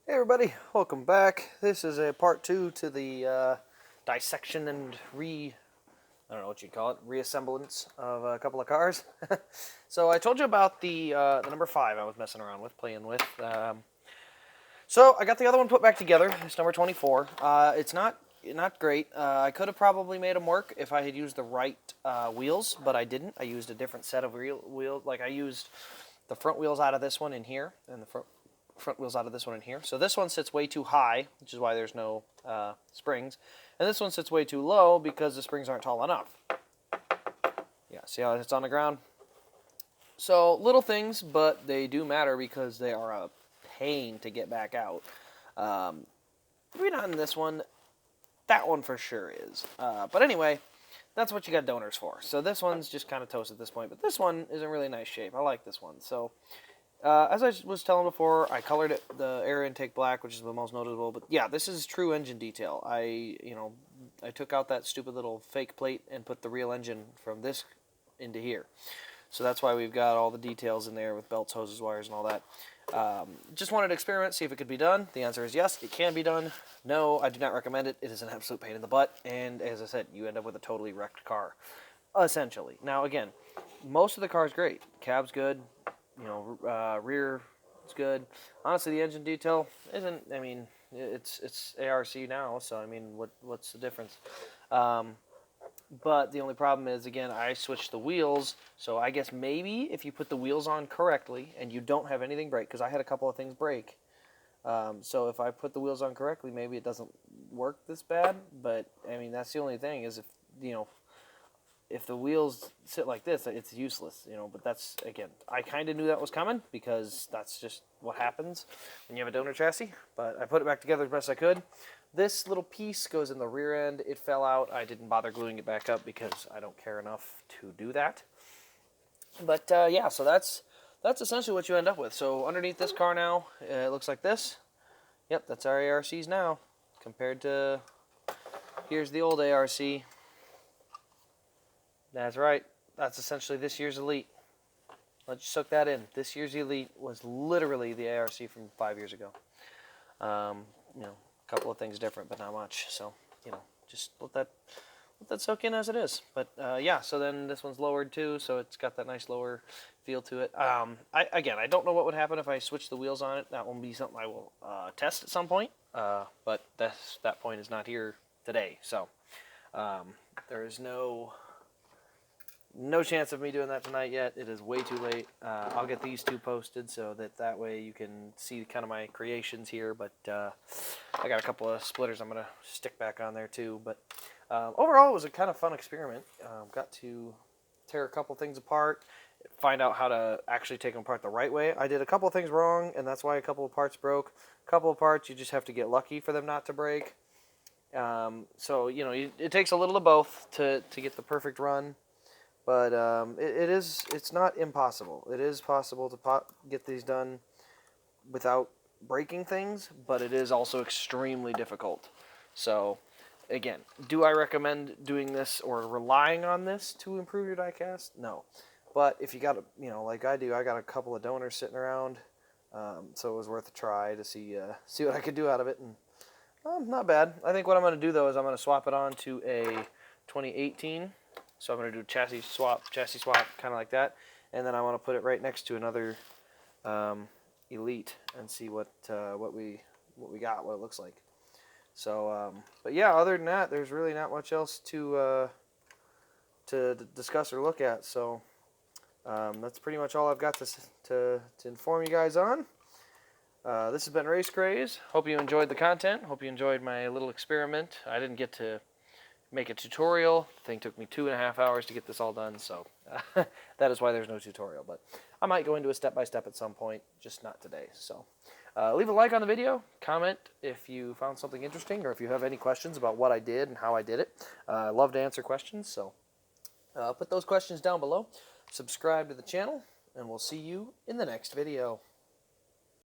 Hey everybody, welcome back. This is a part 2 to the dissection and I don't know what you'd call it, reassemblance of a couple of cars. So I told you about the number 5 I was messing around with, playing with. So I got the other one put back together, it's number 24. It's not great. I could have probably made them work if I had used the right wheels, but I didn't. I used a different set of wheels. Like I used the front wheels out of this one in here, and the front wheels out of this one in here. So this one sits way too high, which is why there's no springs. And this one sits way too low because the springs aren't tall enough. Yeah, see how it's on the ground? So little things, but they do matter because they are a pain to get back out. Maybe not in this one. That one for sure is. But anyway, that's what you got donors for. So this one's just kind of toast at this point, but this one is in really nice shape. I like this one. So as I was telling before, I colored it the air intake black, which is the most noticeable. But yeah, this is true engine detail. I took out that stupid little fake plate and put the real engine from this into here. So that's why we've got all the details in there with belts, hoses, wires, and all that. Just wanted to experiment, see if it could be done. The answer is yes, it can be done. No, I do not recommend it. It is an absolute pain in the butt. And as I said, you end up with a totally wrecked car, essentially. Now, again, most of the car's great. Cab's good. Rear is good. Honestly, the engine detail isn't. I mean, it's ARC now, so I mean, what's the difference? But the only problem is, again, I switched the wheels, so I guess maybe if you put the wheels on correctly and you don't have anything break, because I had a couple of things break. So if I put the wheels on correctly, maybe it doesn't work this bad. But I mean, that's the only thing is if the wheels sit like this, it's useless, but that's, again, I kind of knew that was coming because that's just what happens when you have a donor chassis, but I put it back together as best I could. This little piece goes in the rear end. It fell out. I didn't bother gluing it back up because I don't care enough to do that. But yeah, so that's essentially what you end up with. So underneath this car now, it looks like this. Yep, that's our ARCs now compared to, here's the old ARC. That's right. That's essentially this year's Elite. Let's just soak that in. This year's Elite was literally the ARC from 5 years ago. A couple of things different, but not much. So, just let that soak in as it is. But yeah, so then this one's lowered too, so it's got that nice lower feel to it. I don't know what would happen if I switched the wheels on it. That will be something I will test at some point. But that point is not here today. So there is no chance of me doing that tonight yet. It is way too late. I'll get these two posted so that way you can see kind of my creations here. But I got a couple of splitters I'm going to stick back on there too. But overall, it was a kind of fun experiment. Got to tear a couple things apart, find out how to actually take them apart the right way. I did a couple of things wrong, and that's why a couple of parts broke. A couple of parts, you just have to get lucky for them not to break. So, it takes a little of both to get the perfect run. But it's not impossible. It is possible to get these done without breaking things, but it is also extremely difficult. So, again, do I recommend doing this or relying on this to improve your diecast? No. But if you got, like I do, I got a couple of donors sitting around, so it was worth a try to see what I could do out of it, and not bad. I think what I'm going to do, though, is I'm going to swap it on to a 2018. So I'm going to do chassis swap, kind of like that, and then I want to put it right next to another Elite and see what we got, what it looks like. So, but yeah, other than that, there's really not much else to discuss or look at. So that's pretty much all I've got to inform you guys on. This has been Race Craze. Hope you enjoyed the content. Hope you enjoyed my little experiment. I didn't get to make a tutorial. The thing took me 2.5 hours to get this all done, so that is why there's no tutorial. But I might go into a step-by-step at some point, just not today. So leave a like on the video, comment if you found something interesting, or if you have any questions about what I did and how I did it. I love to answer questions, so put those questions down below. Subscribe to the channel, and we'll see you in the next video.